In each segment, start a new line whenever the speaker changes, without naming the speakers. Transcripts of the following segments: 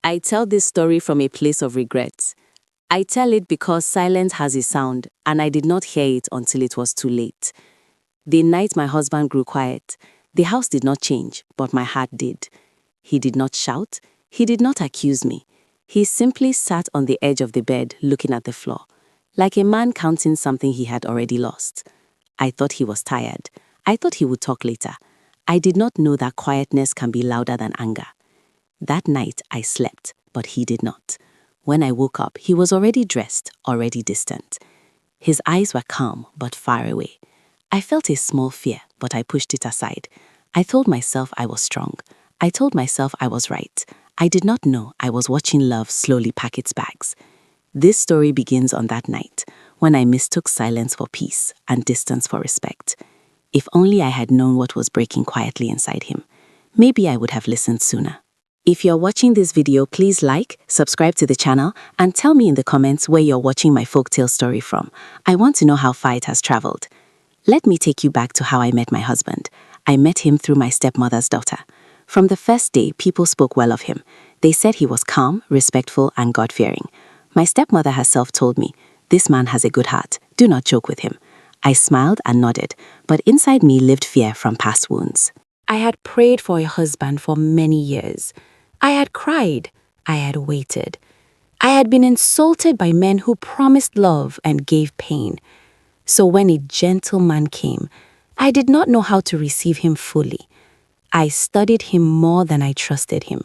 I tell this story from a place of regret. I tell it because silence has a sound, and I did not hear it until it was too late. The night my husband grew quiet, the house did not change, but my heart did. He did not shout. He did not accuse me. He simply sat on the edge of the bed looking at the floor, like a man counting something he had already lost. I thought he was tired. I thought he would talk later. I did not know that quietness can be louder than anger. That night I slept, but he did not. When I woke up, he was already dressed, already distant. His eyes were calm, but far away. I felt a small fear, but I pushed it aside. I told myself I was strong. I told myself I was right. I did not know I was watching love slowly pack its bags. This story begins on that night, when I mistook silence for peace and distance for respect. If only I had known what was breaking quietly inside him, maybe I would have listened sooner. If you're watching this video, please like, subscribe to the channel, and tell me in the comments where you're watching my folktale story from. I want to know how far it has traveled. Let me take you back to how I met my husband. I met him through my stepmother's daughter. From the first day, people spoke well of him. They said he was calm, respectful, and God-fearing. My stepmother herself told me, "This man has a good heart. Do not joke with him." I smiled and nodded, but inside me lived fear from past wounds. I had prayed for a husband for many years. I had cried. I had waited. I had been insulted by men who promised love and gave pain. So when a gentleman came, I did not know how to receive him fully. I studied him more than I trusted him.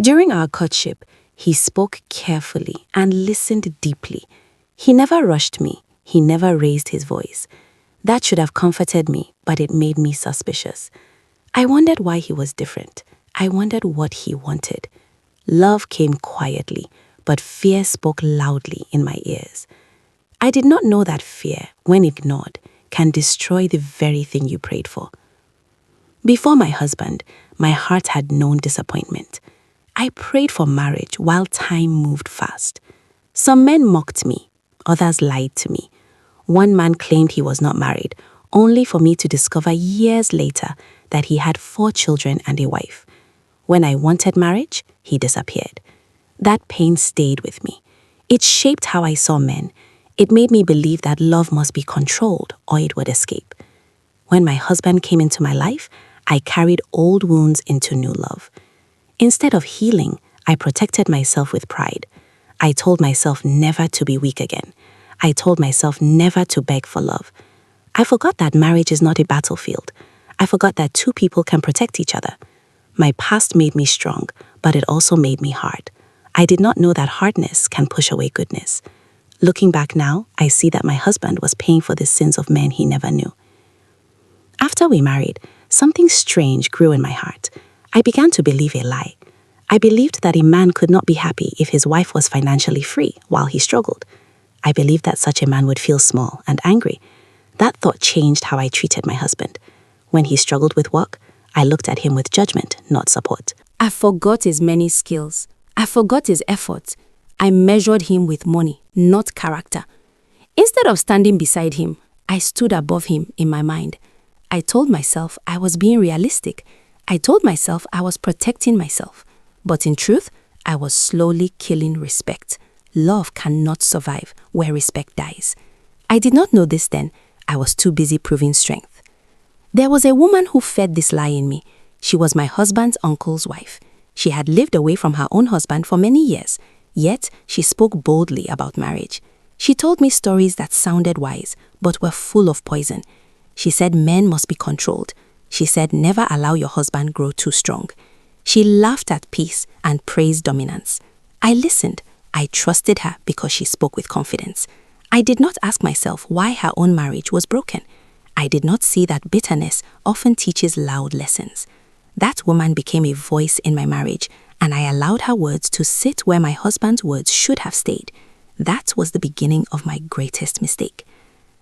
During our courtship, he spoke carefully and listened deeply. He never rushed me. He never raised his voice. That should have comforted me, but it made me suspicious. I wondered why he was different. I wondered what he wanted. Love came quietly, but fear spoke loudly in my ears. I did not know that fear, when ignored, can destroy the very thing you prayed for. Before my husband, my heart had known disappointment. I prayed for marriage while time moved fast. Some men mocked me, others lied to me. One man claimed he was not married, only for me to discover years later that he had 4 children and a wife. When I wanted marriage, he disappeared. That pain stayed with me. It shaped how I saw men. It made me believe that love must be controlled or it would escape. When my husband came into my life, I carried old wounds into new love. Instead of healing, I protected myself with pride. I told myself never to be weak again. I told myself never to beg for love. I forgot that marriage is not a battlefield. I forgot that 2 people can protect each other. My past made me strong, but it also made me hard. I did not know that hardness can push away goodness. Looking back now, I see that my husband was paying for the sins of men he never knew. After we married, something strange grew in my heart. I began to believe a lie. I believed that a man could not be happy if his wife was financially free while he struggled. I believed that such a man would feel small and angry. That thought changed how I treated my husband. When he struggled with work, I looked at him with judgment, not support. I forgot his many skills. I forgot his effort. I measured him with money, not character. Instead of standing beside him, I stood above him in my mind. I told myself I was being realistic. I told myself I was protecting myself. But in truth, I was slowly killing respect. Love cannot survive where respect dies. I did not know this then. I was too busy proving strength. There was a woman who fed this lie in me. She was my husband's uncle's wife. She had lived away from her own husband for many years, yet she spoke boldly about marriage. She told me stories that sounded wise, but were full of poison. She said men must be controlled. She said never allow your husband grow too strong. She laughed at peace and praised dominance. I listened. I trusted her because she spoke with confidence. I did not ask myself why her own marriage was broken. I did not see that bitterness often teaches loud lessons. That woman became a voice in my marriage, and I allowed her words to sit where my husband's words should have stayed. That was the beginning of my greatest mistake.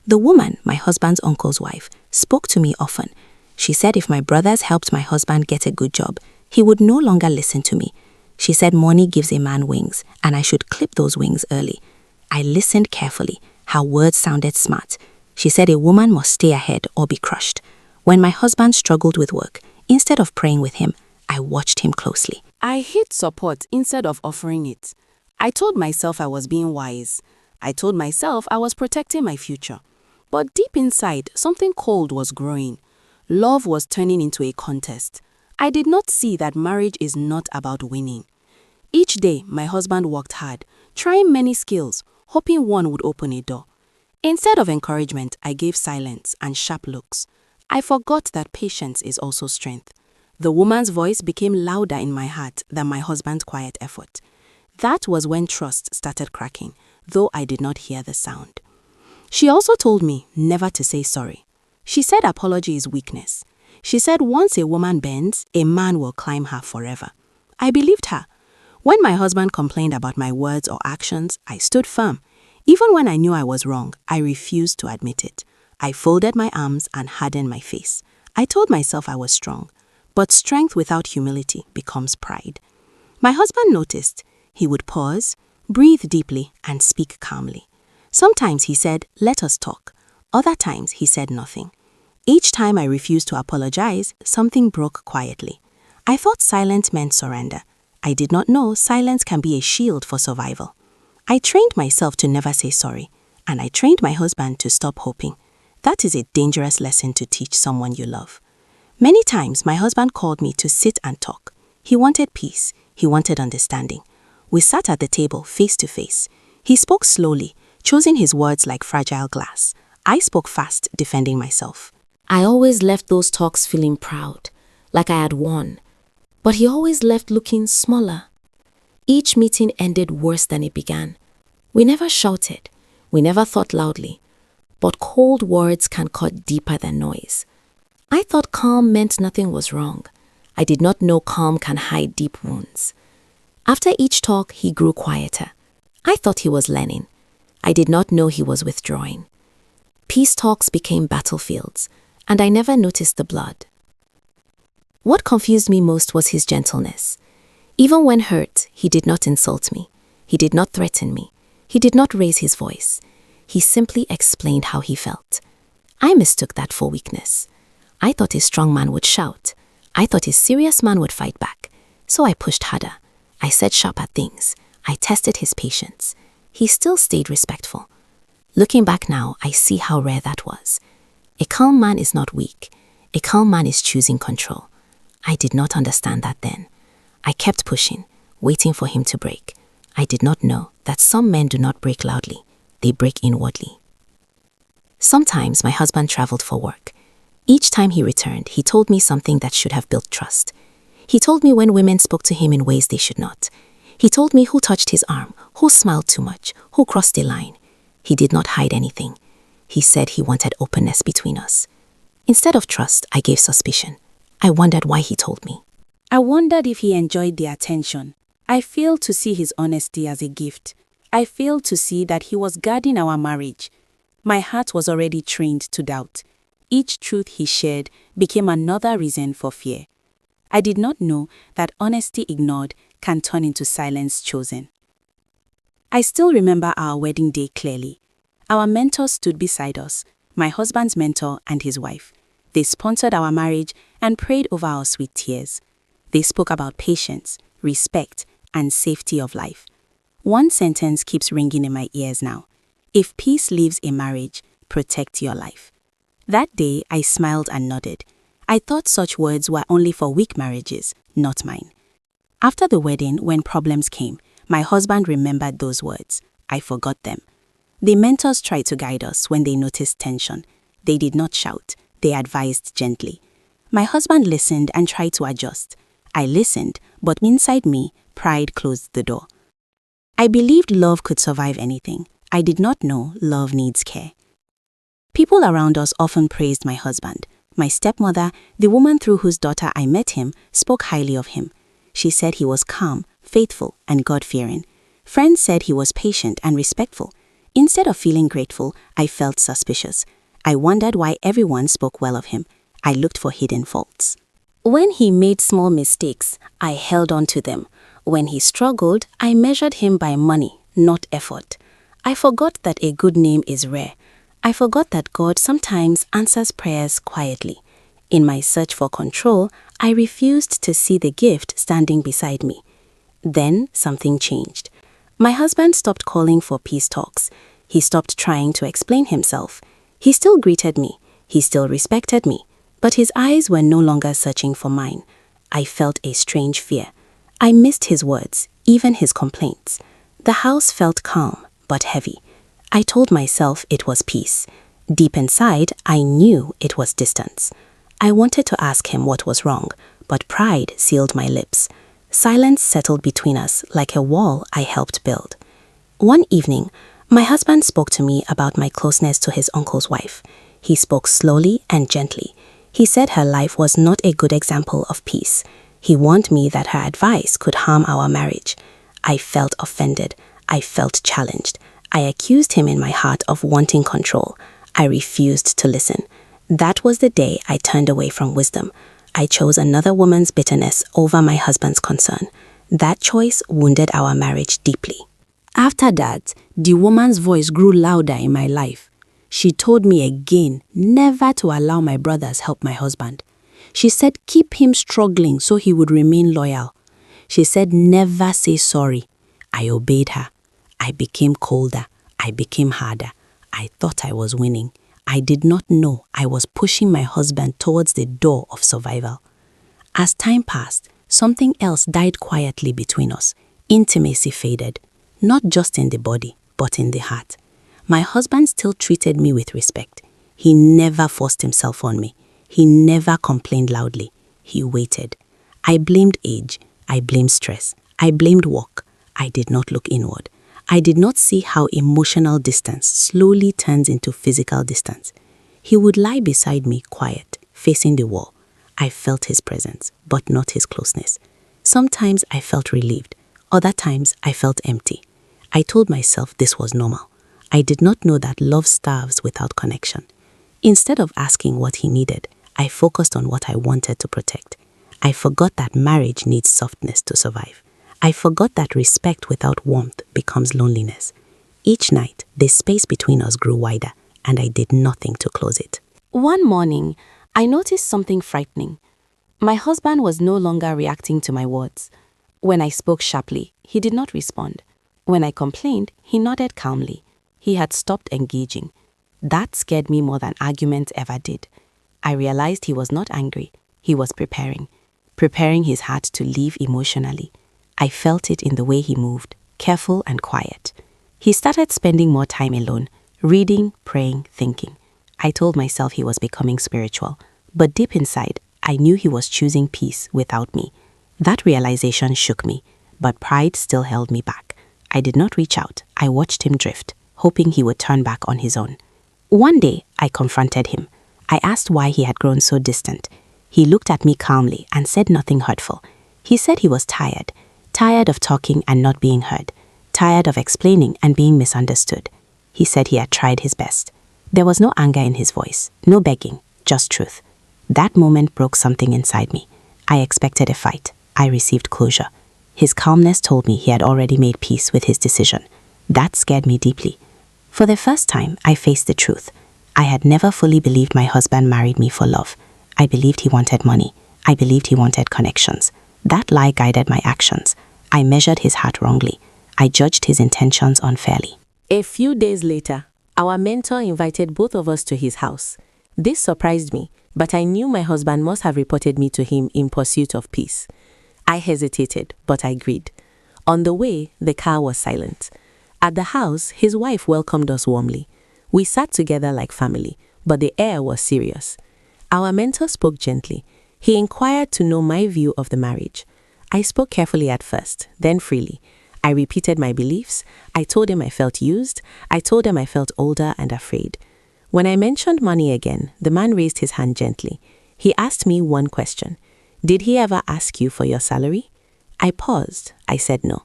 The woman, my husband's uncle's wife, spoke to me often. She said if my brothers helped my husband get a good job, he would no longer listen to me. She said money gives a man wings, and I should clip those wings early. I listened carefully. Her words sounded smart. She said a woman must stay ahead or be crushed. When my husband struggled with work, instead of praying with him, I watched him closely.
I hid support instead of offering it. I told myself I was being wise. I told myself I was protecting my future. But deep inside, something cold was growing. Love was turning into a contest. I did not see that marriage is not about winning. Each day, my husband worked hard, trying many skills, hoping one would open a door. Instead of encouragement, I gave silence and sharp looks. I forgot that patience is also strength. The woman's voice became louder in my heart than my husband's quiet effort. That was when trust started cracking, though I did not hear the sound. She also told me never to say sorry. She said apology is weakness. She said once a woman bends, a man will climb her forever. I believed her. When my husband complained about my words or actions, I stood firm. Even when I knew I was wrong, I refused to admit it. I folded my arms and hardened my face. I told myself I was strong. But strength without humility becomes pride. My husband noticed. He would pause, breathe deeply, and speak calmly. Sometimes he said, "Let us talk." Other times he said nothing. Each time I refused to apologize, something broke quietly. I thought silence meant surrender. I did not know silence can be a shield for survival. I trained myself to never say sorry, and I trained my husband to stop hoping. That is a dangerous lesson to teach someone you love. Many times, my husband called me to sit and talk. He wanted peace. He wanted understanding. We sat at the table face to face. He spoke slowly, choosing his words like fragile glass. I spoke fast, defending myself.
I always left those talks feeling proud, like I had won. But he always left looking smaller. Each meeting ended worse than it began. We never shouted. We never thought loudly. But cold words can cut deeper than noise. I thought calm meant nothing was wrong. I did not know calm can hide deep wounds. After each talk, he grew quieter. I thought he was learning. I did not know he was withdrawing. Peace talks became battlefields, and I never noticed the blood. What confused me most was his gentleness. Even when hurt, he did not insult me. He did not threaten me. He did not raise his voice. He simply explained how he felt. I mistook that for weakness. I thought a strong man would shout. I thought a serious man would fight back. So I pushed harder. I said sharper things. I tested his patience. He still stayed respectful. Looking back now, I see how rare that was. A calm man is not weak. A calm man is choosing control. I did not understand that then. I kept pushing, waiting for him to break. I did not know that some men do not break loudly. They break inwardly. Sometimes my husband traveled for work. Each time he returned, he told me something that should have built trust. He told me when women spoke to him in ways they should not. He told me who touched his arm, who smiled too much, who crossed a line. He did not hide anything. He said he wanted openness between us. Instead of trust, I gave suspicion. I wondered why he told me.
I wondered if he enjoyed the attention. I failed to see his honesty as a gift. I failed to see that he was guarding our marriage. My heart was already trained to doubt. Each truth he shared became another reason for fear. I did not know that honesty ignored can turn into silence chosen. I still remember our wedding day clearly. Our mentors stood beside us, my husband's mentor and his wife. They sponsored our marriage and prayed over us with tears. They spoke about patience, respect, and safety of life. One sentence keeps ringing in my ears now. If peace lives in marriage, protect your life. That day, I smiled and nodded. I thought such words were only for weak marriages, not mine. After the wedding, when problems came, my husband remembered those words. I forgot them. The mentors tried to guide us when they noticed tension. They did not shout. They advised gently. My husband listened and tried to adjust. I listened, but inside me, pride closed the door. I believed love could survive anything. I did not know love needs care. People around us often praised my husband. My stepmother, the woman through whose daughter I met him, spoke highly of him. She said he was calm, faithful, and God-fearing. Friends said he was patient and respectful. Instead of feeling grateful, I felt suspicious. I wondered why everyone spoke well of him. I looked for hidden faults. When he made small mistakes, I held on to them. When he struggled, I measured him by money, not effort. I forgot that a good name is rare. I forgot that God sometimes answers prayers quietly. In my search for control, I refused to see the gift standing beside me. Then something changed. My husband stopped calling for peace talks. He stopped trying to explain himself. He still greeted me. He still respected me. But his eyes were no longer searching for mine. I felt a strange fear. I missed his words, even his complaints. The house felt calm, but heavy. I told myself it was peace. Deep inside, I knew it was distance. I wanted to ask him what was wrong, but pride sealed my lips. Silence settled between us like a wall I helped build. One evening, my husband spoke to me about my closeness to his uncle's wife. He spoke slowly and gently. He said her life was not a good example of peace. He warned me that her advice could harm our marriage. I felt offended. I felt challenged. I accused him in my heart of wanting control. I refused to listen. That was the day I turned away from wisdom. I chose another woman's bitterness over my husband's concern. That choice wounded our marriage deeply.
After that, the woman's voice grew louder in my life. She told me again never to allow my brothers help my husband. She said keep him struggling so he would remain loyal. She said never say sorry. I obeyed her. I became colder. I became harder. I thought I was winning. I did not know I was pushing my husband towards the door of survival. As time passed, something else died quietly between us. Intimacy faded, not just in the body, but in the heart. My husband still treated me with respect. He never forced himself on me. He never complained loudly. He waited. I blamed age. I blamed stress. I blamed work. I did not look inward. I did not see how emotional distance slowly turns into physical distance. He would lie beside me, quiet, facing the wall. I felt his presence, but not his closeness. Sometimes I felt relieved. Other times I felt empty. I told myself this was normal. I did not know that love starves without connection. Instead of asking what he needed, I focused on what I wanted to protect. I forgot that marriage needs softness to survive. I forgot that respect without warmth becomes loneliness. Each night, the space between us grew wider, and I did nothing to close it.
One morning, I noticed something frightening. My husband was no longer reacting to my words. When I spoke sharply, he did not respond. When I complained, he nodded calmly. He had stopped engaging. That scared me more than arguments ever did. I realized he was not angry. He was preparing his heart to leave emotionally. I felt it in the way he moved, careful and quiet. He started spending more time alone, reading, praying, thinking. I told myself he was becoming spiritual, but deep inside, I knew he was choosing peace without me. That realization shook me, but pride still held me back. I did not reach out. I watched him drift, hoping he would turn back on his own. One day, I confronted him. I asked why he had grown so distant. He looked at me calmly and said nothing hurtful. He said he was tired of talking and not being heard, tired of explaining and being misunderstood. He said he had tried his best. There was no anger in his voice, no begging, just truth. That moment broke something inside me. I expected a fight. I received closure. His calmness told me he had already made peace with his decision. That scared me deeply. For the first time, I faced the truth. I had never fully believed my husband married me for love. I believed he wanted money. I believed he wanted connections. That lie guided my actions. I measured his heart wrongly. I judged his intentions unfairly.
A few days later, our mentor invited both of us to his house. This surprised me, but I knew my husband must have reported me to him in pursuit of peace. I hesitated, but I agreed. On the way, the car was silent. At the house, his wife welcomed us warmly. We sat together like family, but the air was serious. Our mentor spoke gently. He inquired to know my view of the marriage. I spoke carefully at first, then freely. I repeated my beliefs. I told him I felt used. I told him I felt older and afraid. When I mentioned money again, the man raised his hand gently. He asked me one question. Did he ever ask you for your salary? I paused. I said no.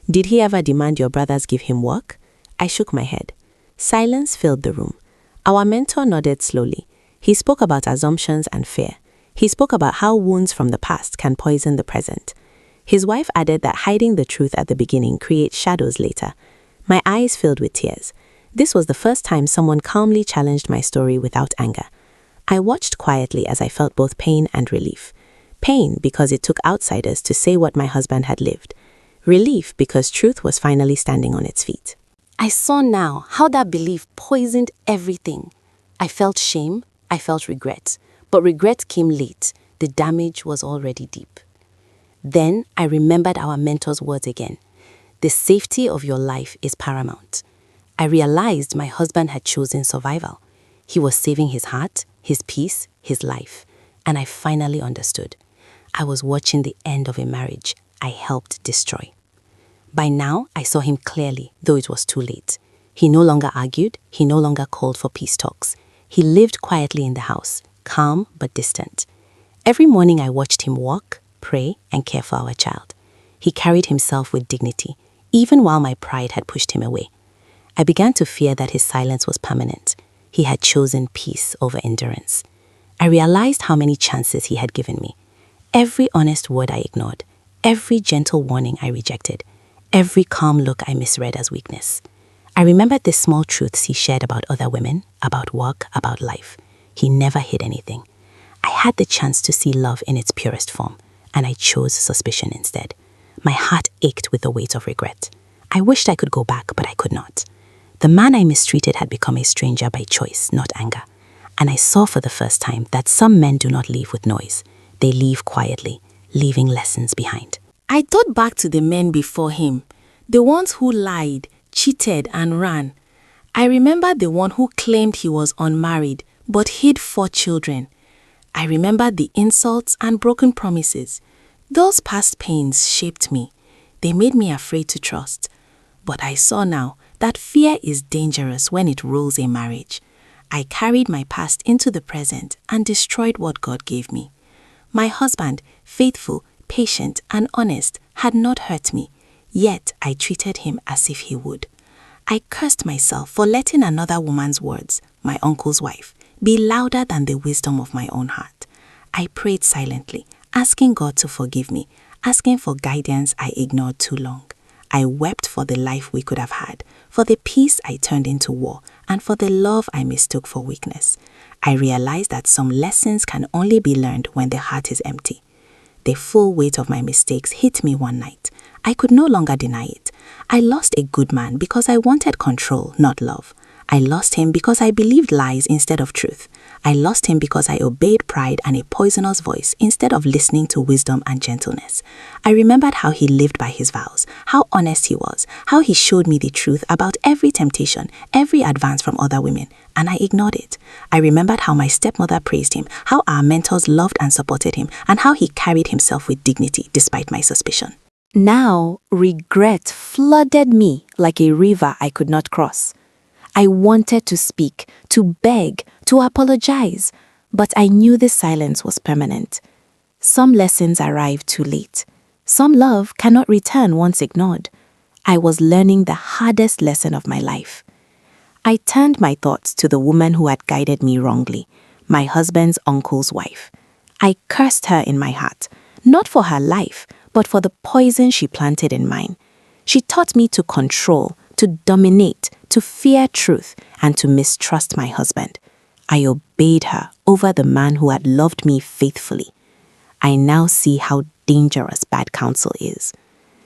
Did he ever demand your brothers give him work? I shook my head. Silence filled the room. Our mentor nodded slowly. He spoke about assumptions and fear. He spoke about how wounds from the past can poison the present. His wife added that hiding the truth at the beginning creates shadows later. My eyes filled with tears. This was the first time someone calmly challenged my story without anger.
I watched quietly as I felt both pain and relief. Pain because it took outsiders to say what my husband had lived. Relief because truth was finally standing on its feet.
I saw now how that belief poisoned everything. I felt shame, I felt regret, but regret came late. The damage was already deep. Then I remembered our mentor's words again. The safety of your life is paramount. I realized my husband had chosen survival. He was saving his heart, his peace, his life. And I finally understood. I was watching the end of a marriage I helped destroy. By now, I saw him clearly, though it was too late. He no longer argued, he no longer called for peace talks. He lived quietly in the house, calm but distant. Every morning I watched him walk, pray, and care for our child. He carried himself with dignity, even while my pride had pushed him away. I began to fear that his silence was permanent. He had chosen peace over endurance. I realized how many chances he had given me. Every honest word I ignored, every gentle warning I rejected, every calm look I misread as weakness. I remembered the small truths he shared about other women, about work, about life. He never hid anything. I had the chance to see love in its purest form, and I chose suspicion instead. My heart ached with the weight of regret. I wished I could go back, but I could not. The man I mistreated had become a stranger by choice, not anger. And I saw for the first time that some men do not leave with noise. They leave quietly, leaving lessons behind.
I thought back to the men before him, the ones who lied, cheated, and ran. I remembered the one who claimed he was unmarried, but hid 4 children. I remembered the insults and broken promises. Those past pains shaped me. They made me afraid to trust. But I saw now that fear is dangerous when it rules a marriage. I carried my past into the present and destroyed what God gave me. My husband, faithful, patient, and honest, had not hurt me, yet I treated him as if he would. I cursed myself for letting another woman's words, my uncle's wife, be louder than the wisdom of my own heart. I prayed silently, asking God to forgive me, asking for guidance I ignored too long. I wept for the life we could have had, for the peace I turned into war, and for the love I mistook for weakness. I realized that some lessons can only be learned when the heart is empty. The full weight of my mistakes hit me one night. I could no longer deny it. I lost a good man because I wanted control, not love. I lost him because I believed lies instead of truth. I lost him because I obeyed pride and a poisonous voice instead of listening to wisdom and gentleness. I remembered how he lived by his vows, how honest he was, how he showed me the truth about every temptation, every advance from other women, and I ignored it. I remembered how my stepmother praised him, how our mentors loved and supported him, and how he carried himself with dignity despite my suspicion.
Now, regret flooded me like a river I could not cross. I wanted to speak, to beg, to apologize, but I knew the silence was permanent. Some lessons arrive too late. Some love cannot return once ignored. I was learning the hardest lesson of my life. I turned my thoughts to the woman who had guided me wrongly, my husband's uncle's wife. I cursed her in my heart, not for her life, but for the poison she planted in mine. She taught me to control, to dominate, to fear truth, and to mistrust my husband. I obeyed her over the man who had loved me faithfully. I now see how dangerous bad counsel is.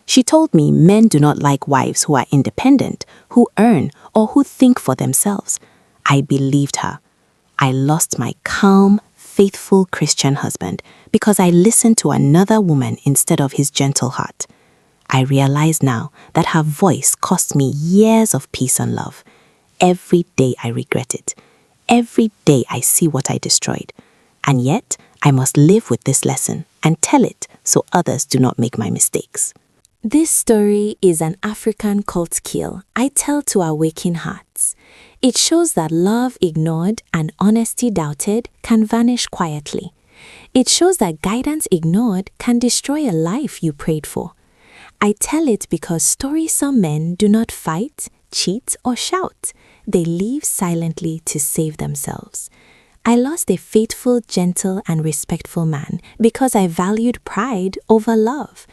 She told me men do not like wives who are independent, who earn, or who think for themselves. I believed her. I lost my calm, faithful Christian husband because I listened to another woman instead of his gentle heart. I realize now that her voice cost me years of peace and love. Every day I regret it. Every day I see what I destroyed. And yet, I must live with this lesson and tell it so others do not make my mistakes.
This story is an African cult kill I tell to our waking hearts. It shows that love ignored and honesty doubted can vanish quietly. It shows that guidance ignored can destroy a life you prayed for. I tell it because story-some men do not fight, cheat, or shout. They leave silently to save themselves. I lost a faithful, gentle, and respectful man because I valued pride over love.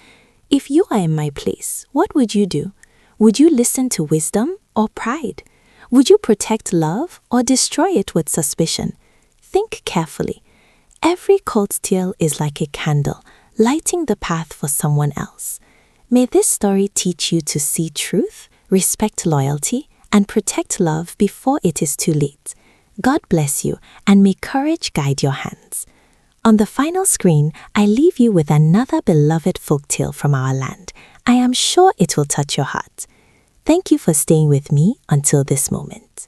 If you are in my place, what would you do? Would you listen to wisdom or pride? Would you protect love or destroy it with suspicion?
think carefully. Every colt tale is like a candle, lighting the path for someone else. May this story teach you to see truth, respect loyalty, and protect love before it is too late. God bless you, and may courage guide your hands. On the final screen, I leave you with another beloved folktale from our land. I am sure it will touch your heart. Thank you for staying with me until this moment.